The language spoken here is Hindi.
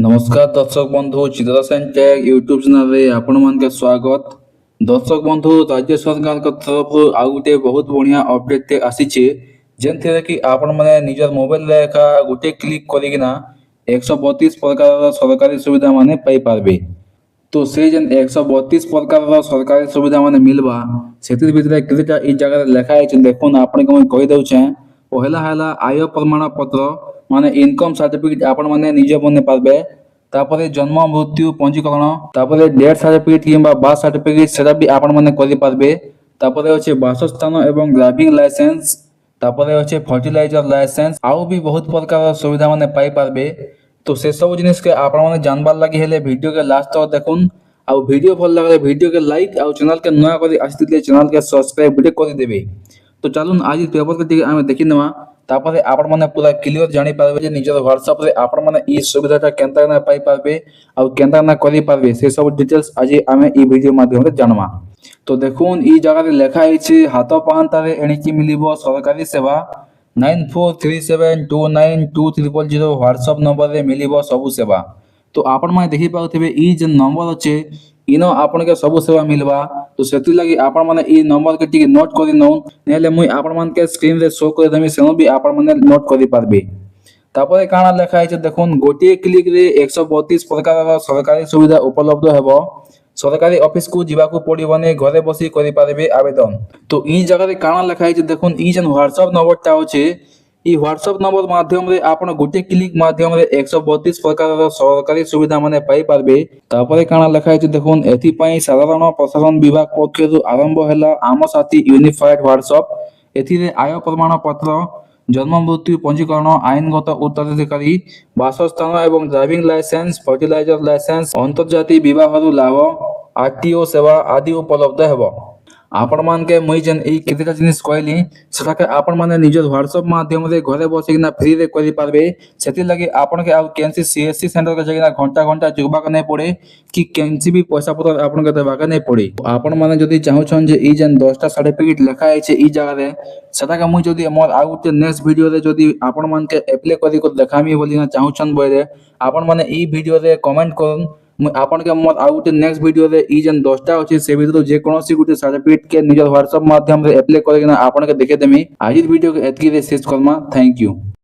नमस्कार दर्शक बंधु चित्रसेन टैग यूट्यूब चैनल रे आपण मान के स्वागत। दर्शक बंधु राज्य सरकार के तरफ आउ गोटे बहुत बढ़िया अपडेट आसीचे जेनथे कि आपण माने निजर मोबाइल रे का गोटे क्लिक करिकिना 132 प्रकार सरकारी सुविधा माने पाई पारबे। तो से जेन 132 प्रकार सरकारी सुविधा माने मिलबा सेतिर भितरे केतेटा ई जगह लिखा है देखुन आपण के मैं कहि दउ छे। पहला हला आय प्रमाण पत्र माने इनकम सर्टिफिकेट आपण माने निजे बने पारबे। तापरे जन्म मृत्यु पंजीकरण तापरे डेथ सर्टिफिकेट किंबा बर्थ सर्टिफिकेट सेटा भी आपण माने करि पारबे। तापरे होचे बासस्थान एवं ड्राइविंग लाइसेंस तापरे होचे फर्टिलाइजर लाइसेंस आउ भी बहुत प्रकार सुविधा माने पाई पारबे। तो से सब जिनिस के आपण माने जानबार लागि हेले वीडियो के लास्ट तक देखुन। आउ वीडियो भल लागले वीडियो के लाइक आउ चैनल के नया करी आसितले चैनल के सब्सक्राइब भी करि देबे। तो चलुन आज पेपर के टिके आमे देखि नवा तापरे आपण माने पूरा क्लियर जानि पारबे जे निजर WhatsApp रे आपण माने ई सुविधाटा केनता ना पाई पारबे आउ केनता ना करि पारबे से सब डिटेल्स आज आमे ई वीडियो माध्यम रे जानवा। तो देखुन ई जगह रे लेखा आइছে हाथ पाहांता रे एणिकी मिलिबो सरकारी सेवा 9437292000 WhatsApp नंबर रे मिलिबो सब सेवा। तो आपण माने देखि पाउथिबे ई जे नंबर अछि इनो आपण के सब सेवा मिलबा। तो सेति लागि आपण माने ई नंबर के टिके नोट करि नौ नेले मुई आपण मान के स्क्रीन रे शो कर देमी सेनो भी आपण माने नोट करि पारबे। तापरे काना लेखा आइছে देखुन गोटे क्लिक रे 132 प्रकार सरकारी सुविधा उपलब्ध हेबो। सरकारी ऑफिस को जीवा को पड़िबने घरे बसी करि पारबे आवेदन। तो ई जगह रे काना लेखा आइছে देखुन ई जन WhatsApp नंबरटा होचे ई WhatsApp नंबर माध्यम रे आपण गोटे क्लिक माध्यम रे 132 प्रकार सरकारी सुविधा माने पाई पारबे। तापरे काना लेखा आइছে देखुन एथि पई साधारण प्रशासन विभाग पक्षरु आरंभ हैला आम साथी यूनिफाइड WhatsApp। एथि रे आय प्रमाण पत्र जन्म मृत्यु पंजीकरण आईनगत उत्तराधिकारी बासस्थान एवं ड्राइविंग लाइसेंस फर्टिलाइजर लाइसेंस अंतर्जातीय विवाह लाभ आरटीओ सेवा आदि उपलब्ध हेबो। आपण मान के मुई जन ई केतेटा जिनिस कहली सेटा के आपण माने निजर WhatsApp माध्यम रे घरे बसिकिना फ्री रे करि पारबे। सेति लागि आपण के आ केनसी सीएससी सेंटर के जगिना घंटा घंटा जुगबा के नै पड़े कि केनसी भी पैसा पत्र आपण के देबा के नै पड़े। आपण माने जदी चाहू छन जे ई जन 10टा सर्टिफिकेट लिखा आइছে ई जगह रे सेटा के मुई जदी मोर आ गुटे नेक्स्ट वीडियो रे जदी आपण मान के अप्लाई करि को देखामी बोली ना चाहू छन बरे आपण माने ई वीडियो रे कमेंट करन मुई आपण के मोर आ गुटे नेक्स्ट वीडियो रे ई जन 10टा अछि से भितर जे कोनोसी गुटे सर्टिफिकेट के निजर WhatsApp माध्यम रे अप्लाई करिना आपण के देखे देमी। आज वीडियो के एतकी रे शेष करमा। Thank you.